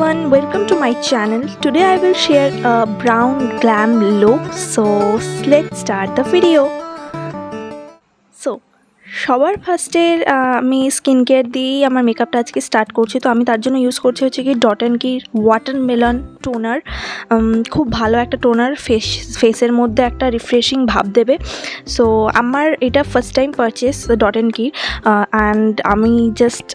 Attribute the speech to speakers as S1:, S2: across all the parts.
S1: everyone, welcome to my channel. Today I will share a brown glam look. So let's start the video. So সবার ফার্স্টে আমি skin care দিয়েই আমার মেকআপটা আজকে স্টার্ট করছি। তো আমি তার জন্য ইউজ করছি হচ্ছে কি ডট অ্যান্ড কির ওয়াটারমেলন টোনার। খুব ভালো একটা টোনার, ফেসের মধ্যে একটা রিফ্রেশিং ভাব দেবে। সো আমার এটা first time purchase Dot and কির, অ্যান্ড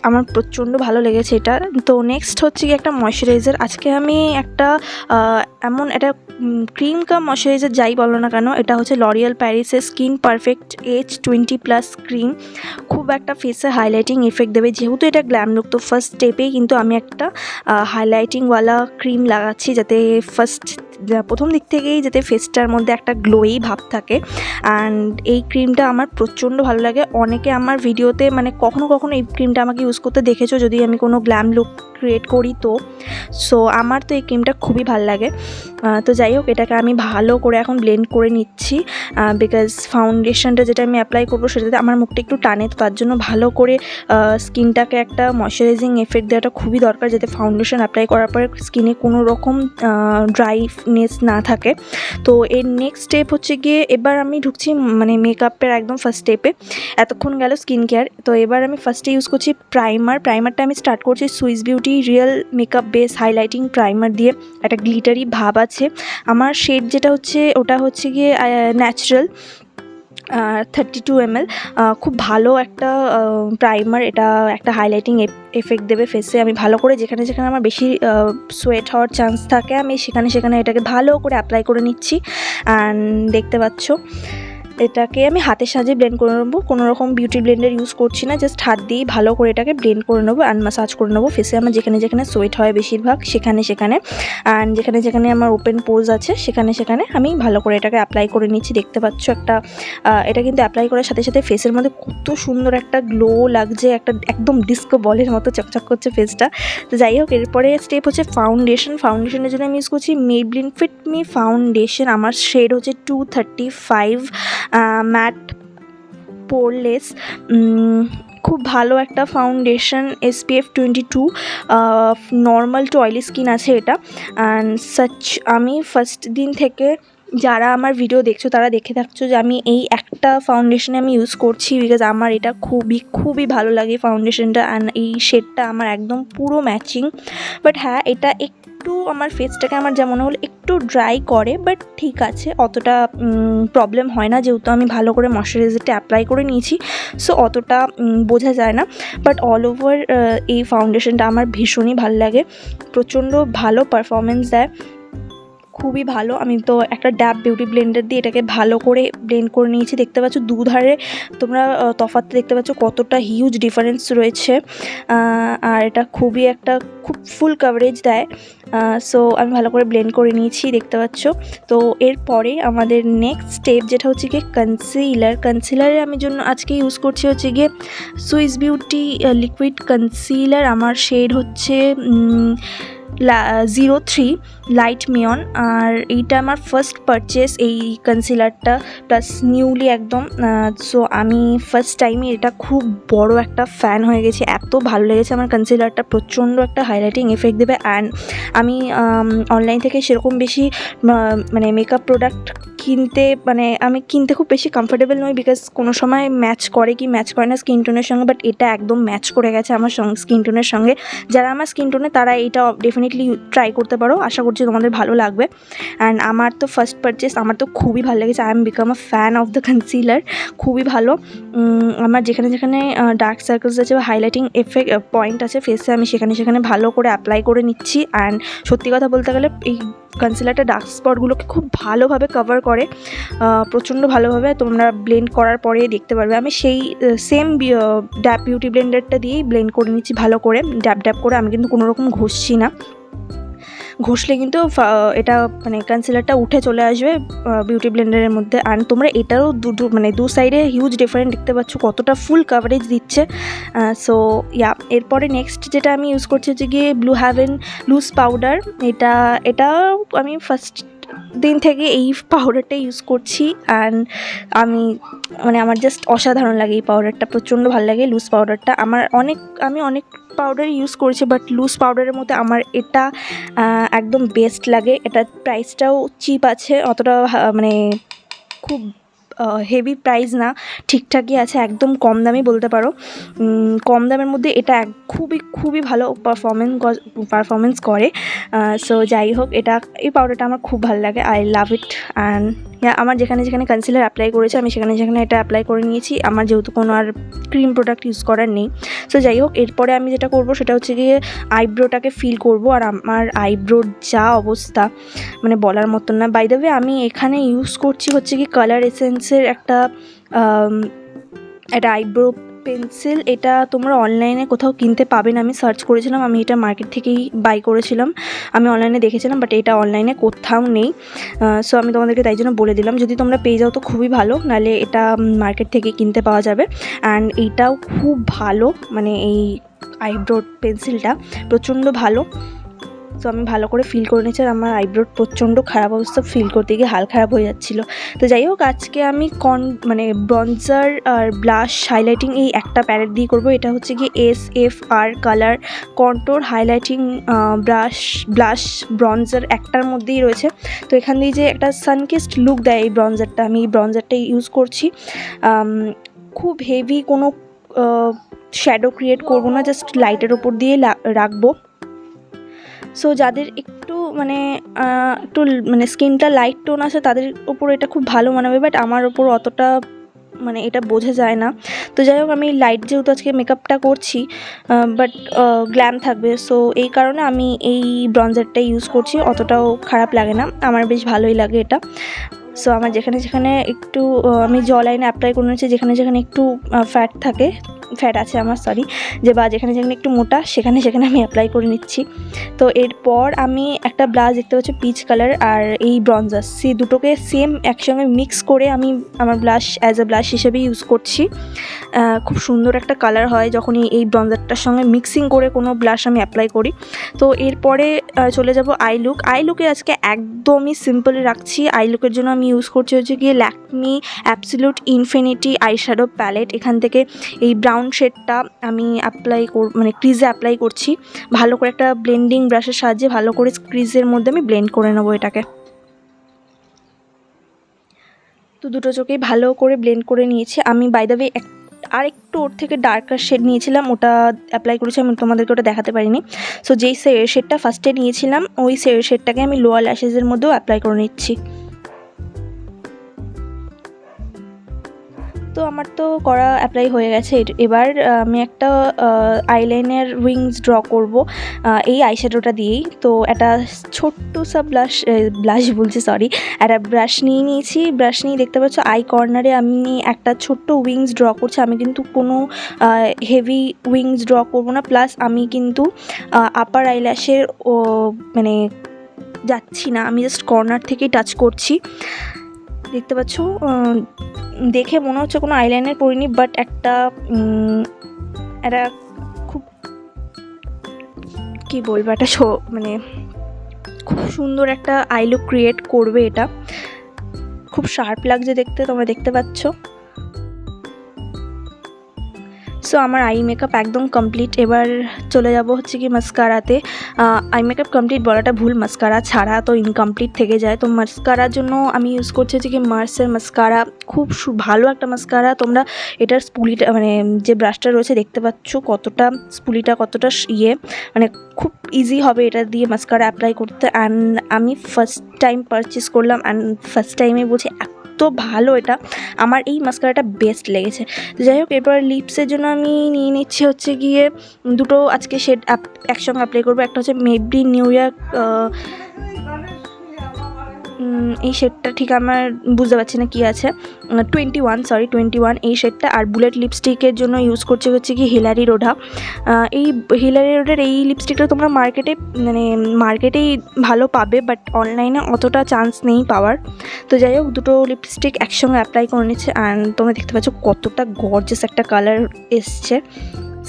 S1: আমার প্রচণ্ড ভালো লেগেছে এটা। তো নেক্সট হচ্ছে কি একটা ময়শ্চারাইজার। আজকে আমি একটা এমন একটা ক্রিম কাম ময়শ্চারাইজার যাই বলো না কেন, এটা হচ্ছে লরিয়াল প্যারিসের স্কিন পারফেক্ট H20+ ক্রিম। খুব একটা ফেসে হাইলাইটিং এফেক্ট দেবে, যেহেতু এটা গ্ল্যাম লুক। তো ফার্স্ট স্টেপেই কিন্তু আমি একটা হাইলাইটিংওয়ালা ক্রিম লাগাচ্ছি, যাতে প্রথম দিক থেকেই যাতে ফেসটার মধ্যে একটা গ্লোই ভাব থাকে। অ্যান্ড এই ক্রিমটা আমার প্রচণ্ড ভালো লাগে। অনেকে আমার ভিডিওতে কখনো কখনো এই ক্রিমটা আমাকে ইউজ করতে দেখেছো যদি আমি কোনো গ্ল্যাম লুক ক্রিয়েট করি। তো আমার তো এই ক্রিমটা খুবই ভালো লাগে। তো যাই হোক, এটাকে আমি ভালো করে এখন ব্লেন্ড করে নিচ্ছি, বিকজ ফাউন্ডেশনটা যেটা আমি অ্যাপ্লাই করবো সেটাতে আমার মুখটা একটু টানে। তো তার জন্য ভালো করে স্কিনটাকে একটা ময়শ্চারাইজিং এফেক্ট দেওয়াটা খুবই দরকার, যাতে ফাউন্ডেশন অ্যাপ্লাই করার পরে স্কিনে কোনো রকম ড্রাইনেস না থাকে। তো এর নেক্সট স্টেপ হচ্ছে গিয়ে এবার আমি ঢুকছি মেকআপের একদম ফার্স্ট স্টেপে। এতক্ষণ গেল স্কিন কেয়ার। তো এবার আমি ফার্স্টে ইউজ করছি প্রাইমারটা আমি স্টার্ট করছি Swiss beauty real makeup base highlighting primer দিয়ে। একটা গ্লিটারি ভাব আছে। আমার শেড যেটা হচ্ছে ওটা হচ্ছে গিয়ে ন্যাচারাল 32 ml। খুব ভালো একটা প্রাইমার। এটা একটা হাইলাইটিং এফেক্ট দেবে ফেসে। আমি ভালো করে যেখানে যেখানে আমার বেশি সোয়েট হওয়ার চান্স থাকে আমি সেখানে এটাকে ভালো করে অ্যাপ্লাই করে নিচ্ছি। অ্যান্ড দেখতে পাচ্ছ এটাকে আমি হাতের সাহায্যে ব্লেন্ড করে নেবো। কোনো রকম বিউটি ব্লেন্ডার ইউজ করছি না, জাস্ট হাত দিয়েই ভালো করে এটাকে ব্লেন্ড করে নেবো অ্যান্ড মাসাজ করে নেবো ফেসে আমার যেখানে যেখানে সোয়েট হয় বেশিরভাগ সেখানে অ্যান্ড যেখানে যেখানে আমার ওপেন পোজ আছে সেখানে আমি ভালো করে এটাকে অ্যাপ্লাই করে নিচ্ছি। দেখতে পাচ্ছ এটা কিন্তু অ্যাপ্লাই করার সাথে সাথে ফেসের মধ্যে কত সুন্দর একটা গ্লো লাগছে, একদম ডিস্কো বলের মতো চকচক করছে ফেসটা। তো যাই হোক, এরপরে স্টেপ হচ্ছে ফাউন্ডেশনের জন্য আমি ইউজ করছি মেবলিন ফিট মি ফাউন্ডেশন। আমার শেড হচ্ছে 235 ম্যাট পোরলেস। খুব ভালো একটা foundation, SPF 22। Normal to oily skin আছে এটা। অ্যান্ড আমি ফার্স্ট দিন থেকে যারা আমার ভিডিও দেখছো তারা দেখে থাকছো যে আমি এই একটা ফাউন্ডেশনে আমি ইউজ করছি, বিকজ আমার এটা খুবই ভালো লাগে ফাউন্ডেশনটা। অ্যান্ড এই শেডটা আমার একদম পুরো ম্যাচিং। বাট হ্যাঁ, এটা একটু আমার ফেসটাকে আমার যেমন হলো একটু ড্রাই করে, বাট ঠিক আছে, অতটা প্রবলেম হয় না, যেহেতু আমি ভালো করে ময়শ্চারাইজারটা অ্যাপ্লাই করে নিয়েছি। সো অতটা বোঝা যায় না। বাট অল ওভার এই ফাউন্ডেশনটা আমার ভীষণই ভালো লাগে, প্রচণ্ড ভালো পারফরমেন্স দেয়, খুবই ভালো। আমি তো একটা ড্যাব বিউটি ব্লেন্ডার দিয়ে এটাকে ভালো করে ব্লেন্ড করে নিয়েছি। দেখতে পাচ্ছ দুধারে তোমরা তফাৎটা দেখতে পাচ্ছ কতটা হিউজ ডিফারেন্স রয়েছে। আর এটা খুব ফুল কভারেজ দেয়। সো আমি ভালো করে ব্লেন্ড করে নিয়েছি, দেখতে পাচ্ছ। তো এরপরে আমাদের নেক্সট স্টেপ যেটা হচ্ছে গিয়ে কনসিলারে আমি আজকে ইউজ করছি হচ্ছে গিয়ে সুইস বিউটি লিকুইড কনসিলার। আমার শেড হচ্ছে 03 লাইট মিয়ন। আর এইটা আমার ফার্স্ট পারচেস এই কনসিলারটা, প্লাস নিউলি একদম। সো আমি ফার্স্ট টাইমে এটা খুব বড় একটা ফ্যান হয়ে গেছি, এত ভালো লেগেছে আমার কনসিলারটা। প্রচণ্ড একটা হাইলাইটিং এফেক্ট দেবে। অ্যান্ড আমি অনলাইন থেকে সেরকম বেশি মেকআপ প্রোডাক্ট আমি কিনতে খুব বেশি কমফোর্টেবল নই, বিকজ কোনো সময় ম্যাচ করে না স্কিন টোনের সঙ্গে। বাট এটা একদম ম্যাচ করে গেছে আমার স্কিন টোনের সঙ্গে। যারা আমার স্কিন টোনে তারা এটা ডেফিনেটলি ট্রাই করতে পারো, আশা করছি তোমাদের ভালো লাগবে। অ্যান্ড আমার তো ফার্স্ট পারচেস, আমার তো খুবই ভালো লেগেছে। I am become a fan of the concealer, খুবই ভালো। আমার যেখানে ডার্ক সার্কেলস আছে বা হাইলাইটিং পয়েন্ট আছে ফেসে, আমি সেখানে ভালো করে অ্যাপ্লাই করে নিচ্ছি। অ্যান্ড সত্যি কথা বলতে গেলে এই কনসিলারটা ডার্ক স্পটগুলোকে খুব ভালোভাবে কভার করে, প্রচণ্ড ভালোভাবে। তোমরা ব্লেন্ড করার পরে দেখতে পারবে। আমি সেই সেম ড্যাব বিউটি ব্লেন্ডারটা দিয়েই ব্লেন্ড করে নিচ্ছি ভালো করে, ড্যাব করে। আমি কিন্তু কোনো রকম ঘষছি না, ঘষলে কিন্তু এটা কনসিলারটা উঠে চলে আসবে বিউটি ব্লেন্ডারের মধ্যে। আর তোমরা এটারও দু সাইডে হিউজ ডিফারেন্ট দেখতে পাচ্ছ কতটা ফুল কাভারেজ দিচ্ছে। সো এরপরে নেক্সট যেটা আমি ইউজ করছি হচ্ছে গিয়ে ব্লু হ্যাভেন লুজ পাউডার। এটা আমি ফার্স্ট দিন থেকে এই পাউডারটা ইউজ করছি অ্যান্ড আমার জাস্ট অসাধারণ লাগে এই পাউডারটা, প্রচণ্ড ভালো লাগে লুজ পাউডারটা। আমি অনেক পাউডার ইউজ করেছি, বাট লুজ পাউডারের মধ্যে আমার এটা একদম বেস্ট লাগে। এটার প্রাইসটাও চিপ আছে, অতটা খুব হেভি প্রাইস না, ঠিকঠাকই আছে, একদম কম দামি বলতে পারো। কম দামের মধ্যে এটা খুবই ভালো পারফরমেন্স করে। সো যাই হোক, এই পাউডারটা আমার খুব ভালো লাগে, আই লাভ ইট। অ্যান্ড আমার যেখানে কনসিলার অ্যাপ্লাই করেছে আমি সেখানে এটা অ্যাপ্লাই করে নিয়েছি, আমার যেহেতু কোনো আর ক্রিম প্রোডাক্ট ইউজ করার নেই। সো যাই হোক, এরপরে আমি যেটা করবো সেটা হচ্ছে গিয়ে আইব্রোটাকে ফিল করব। আর আমার আইব্রোর যা অবস্থা বলার মতন না। বাই দ্য ওয়ে, আমি এখানে ইউজ করছি হচ্ছে কি কালার এসেন্সের একটা আইব্রো পেন্সিল। এটা তোমরা অনলাইনে কোথাও কিনতে পাবে না, আমি সার্চ করেছিলাম, আমি এটা মার্কেট থেকেই বাই করেছিলাম, আমি অনলাইনে দেখেছিলাম, বাট এটা অনলাইনে কোথাও নেই। সো আমি তোমাদেরকে তাই জন্য বলে দিলাম, যদি তোমরা পেয়ে যাও তো খুবই ভালো, নাহলে এটা মার্কেট থেকে কিনতে পাওয়া যাবে। অ্যান্ড এইটাও খুব ভালো, এই আইব্রো পেন্সিলটা প্রচণ্ড ভালো। সো আমি ভালো করে ফিল করে নিয়েছি, আর আমার আইব্রোর প্রচণ্ড খারাপ অবস্থা, ফিল করতে গিয়ে হাল খারাপ হয়ে যাচ্ছিলো। তো যাই হোক, আজকে আমি ব্রঞ্জার আর ব্লাশ হাইলাইটিং এই একটা প্যালেট দিয়ে করবো। এটা হচ্ছে কি SFR colour contour highlighting blush bronzer একটার মধ্যেই রয়েছে। তো এখান দিয়ে যে একটা সানকিস্ট লুক দেয় এই ব্রঞ্জারটা, আমি এই ব্রঞ্জারটাই ইউজ করছি। খুব হেভি কোনো শ্যাডো ক্রিয়েট করবো না, জাস্ট লাইটের ওপর দিয়ে রাখবো। সো যাদের একটু স্কিনটা লাইট টোন আছে তাদের ওপর এটা খুব ভালো মানাবে, বাট আমার ওপর অতটা এটা বোঝা যায় না। তো যাই হোক, আমি লাইট যেহেতু আজকে মেকআপটা করছি, বাট গ্ল্যাম থাকবে, সো এই কারণে আমি এই ব্রঞ্জারটা ইউজ করছি। অতটাও খারাপ লাগে না, আমার বেশ ভালোই লাগে এটা। সো আমার যেখানে একটু আমি জ লাইনে অ্যাপ্লাই করে নিচ্ছি, যেখানে একটু ফ্যাট আছে আমার, বা যেখানে একটু মোটা, সেখানে আমি অ্যাপ্লাই করে নিচ্ছি। তো এরপর আমি একটা ব্লাশ দেখতে পাচ্ছি পিচ কালার, আর এই ব্রঞ্জার, সেই দুটোকে সেম একসঙ্গে মিক্স করে আমি আমার ব্লাশ অ্যাজ এ ব্লাশ হিসেবে ইউজ করছি। খুব সুন্দর একটা কালার হয় যখন এই ব্রঞ্জারটার সঙ্গে মিক্সিং করে কোনো ব্লাশ আমি অ্যাপ্লাই করি। তো এরপরে চলে যাব আই লুকে আজকে একদমই সিম্পল রাখছি। আই লুকের জন্য আমি ইউজ করছি হচ্ছে গিয়ে Lakme absolute infinity eyeshadow palette. এখান থেকে এই ব্রাউন শেডটা আমি ক্রিজে অ্যাপ্লাই করছি। ভালো করে একটা ব্লেন্ডিং ব্রাশের সাহায্যে ভালো করে ক্রিজের মধ্যে আমি ব্লেন্ড করে নেবো এটাকে। তো দুটো চোখেই ভালো করে ব্লেন্ড করে নিয়েছি আমি। বাই দ্য ওয়ে, আর একটু ওর থেকে ডার্কার শেড নিয়েছিলাম, ওটা অ্যাপ্লাই করেছি, আমি তোমাদেরকে ওটা দেখাতে পারিনি। সো যেই শেডটা ফার্স্টে নিয়েছিলাম ওই শেডটাকে আমি লোয়ার ল্যাশেসের মধ্যেও অ্যাপ্লাই করে নিচ্ছি। তো আমার তো করা অ্যাপ্লাই হয়ে গেছে। এবার আমি একটা আইলাইনার উইংস ড্র করব এই আইশ্যাডোটা দিয়েই। তো একটা ছোট্ট সা একটা ব্রাশ নিয়েছি। ব্রাশ নিয়ে দেখতে পাচ্ছ আই কর্নারে আমি একটা ছোট্ট উইংস ড্র করছি। আমি কিন্তু কোনো হেভি উইংস ড্র করব না, প্লাস আমি কিন্তু আপার আইল্যাশের যাচ্ছি না, আমি জাস্ট কর্নার থেকেই টাচ করছি। দেখতে পাচ্ছ, দেখে মনে হচ্ছে কোনো আইলাইনার পরিনি, বাট একটা খুব কী বলবো, একটা খুব সুন্দর একটা আই লুক ক্রিয়েট করবে। এটা খুব শার্প লাগছে দেখতে, তোমরা দেখতে পাচ্ছ। সো আমার আই মেকআপ একদম কমপ্লিট। এবার চলে যাব হচ্ছে কি মাস্কারাতে। আই মেকআপ কমপ্লিট বলাটা ভুল, মাস্কারা ছাড়া তো ইনকমপ্লিট থেকে যায়। তো মাস্কারার জন্য আমি ইউজ করছি হচ্ছে কি মার্সের মাস্কারা। খুব ভালো একটা মাস্কারা। তোমরা এটার স্পুলিটা যে ব্রাশটা রয়েছে দেখতে পাচ্ছ কতটা স্পুলিটা কতটা খুব ইজি হবে এটা দিয়ে মাস্কারা অ্যাপ্লাই করতে। অ্যান্ড আমি ফার্স্ট টাইম পারচেস করলাম, অ্যান্ড ফার্স্ট টাইমে বলছি এত ভালো এটা, আমার এই মাস্কারাটা বেস্ট লেগেছে। তো যাই হোক, এরপর লিপসের জন্য আমি নিয়ে নিচ্ছি হচ্ছে গিয়ে দুটো আজকে শেড একসঙ্গে অ্যাপ্লাই করবো। একটা হচ্ছে মেবলি নিউ ইয়র্ক, এই শেডটা ঠিক আমার বুঝতে পারছি না কী আছে, 21 এই শেডটা। আর বুলেট লিপস্টিকের জন্য ইউজ করছে হচ্ছে কি হিলারি রোডা। এই হিলারি রোডের এই লিপস্টিকটা তোমরা মার্কেটেই ভালো পাবে, বাট অনলাইনে অতটা চান্স নেই পাওয়ার। তো যাই হোক, দুটো লিপস্টিক একসঙ্গে অ্যাপ্লাই করে নিচ্ছে। অ্যান্ড তোমরা দেখতে পাচ্ছ কতটা গর্জাস একটা কালার এসছে।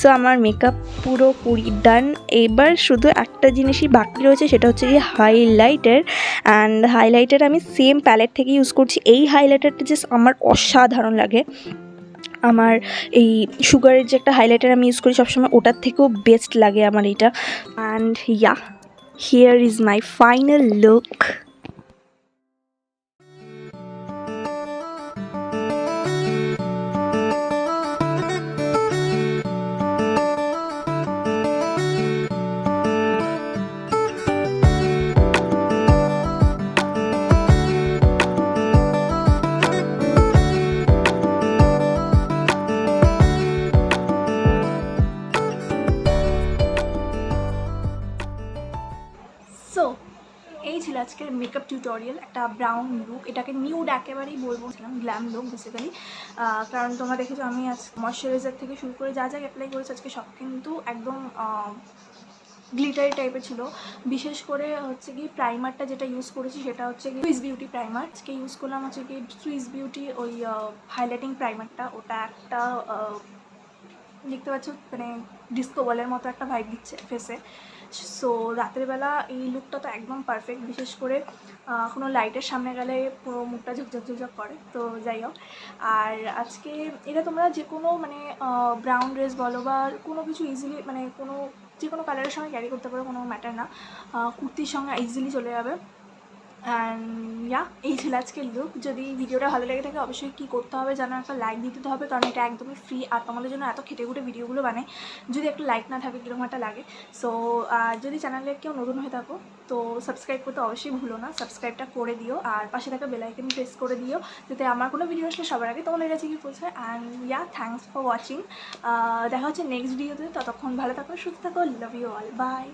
S1: সো আমার মেকআপ পুরোপুরি ডান। এবার শুধু একটা জিনিসই বাকি রয়েছে, সেটা হচ্ছে কি হাইলাইটার। অ্যান্ড হাইলাইটার আমি সেম প্যালেট থেকে ইউজ করছি। এই হাইলাইটারটা জাস্ট আমার অসাধারণ লাগে। আমার এই সুগারের যে একটা হাইলাইটার আমি ইউজ করি সবসময়, ওটার থেকেও বেস্ট লাগে আমার এইটা। And yeah, here is my final look. So এই ছিল আজকের মেকআপ টিউটোরিয়াল, একটা ব্রাউন লুক। এটাকে নিউড একেবারেই বলছিলাম, গ্ল্যাম লুক বেসিক্যালি। কারণ তোমরা দেখেছো আমি আজ ময়শ্চারাইজার থেকে শুরু করে যা যা অ্যাপ্লাই করেছি আজকে সব কিন্তু একদম গ্লিটারি টাইপের ছিল। বিশেষ করে হচ্ছে কি প্রাইমারটা যেটা ইউজ করেছি সেটা হচ্ছে কি সুইস বিউটি প্রাইমার। আজকে ইউজ করলাম হচ্ছে কি সুইস বিউটি ওই হাইলাইটিং প্রাইমারটা। ওটা একটা দেখতে পাচ্ছ মানে ডিস্কো বলের মতো একটা ভাইব দিচ্ছে ফেসে। সো রাতের বেলা এই লুকটা তো একদম পারফেক্ট। বিশেষ করে কোনো লাইটের সামনে গেলে পুরো মুখটা ঝুকঝাক ঝুকঝাক করে। তো যাই হোক, আর আজকে এটা তোমরা যে কোনো মানে ব্রাউন ড্রেস বলো বা কোনো কিছু ইজিলি মানে যে কোনো কালারের সঙ্গে ক্যারি করতে পারো, কোনো ম্যাটার না। কুর্তির সঙ্গে ইজিলি চলে যাবে। অ্যান্ড ইয়া, এই ছিল আজকের লুক। যদি ভিডিওটা ভালো লেগে থাকে অবশ্যই কী করতে হবে জানো, একটা লাইক দিতে হবে, কারণ এটা একদমই ফ্রি। আর তোমাদের জন্য এত খেটে খুঁটে ভিডিওগুলো বানাই, যদি একটা লাইক না থাকে কীরকম একটা লাগে। সো যদি চ্যানেলে কেউ নতুন হয়ে থাকো তো সাবস্ক্রাইব করতে অবশ্যই ভুলো না, সাবস্ক্রাইবটা করে দিও। আর পাশে থাকা বেল আইকন প্রেস করে দিও, যাতে আমার কোনো ভিডিও আসলে সবার আগে তোমাদের কাছে গিয়ে পৌঁছায়। And yeah, thanks for watching. দেখা হচ্ছে নেক্সট ভিডিওতে। ততক্ষণ ভালো থাকো, সুস্থ থাকো, লাভ ইউ অল, বাই।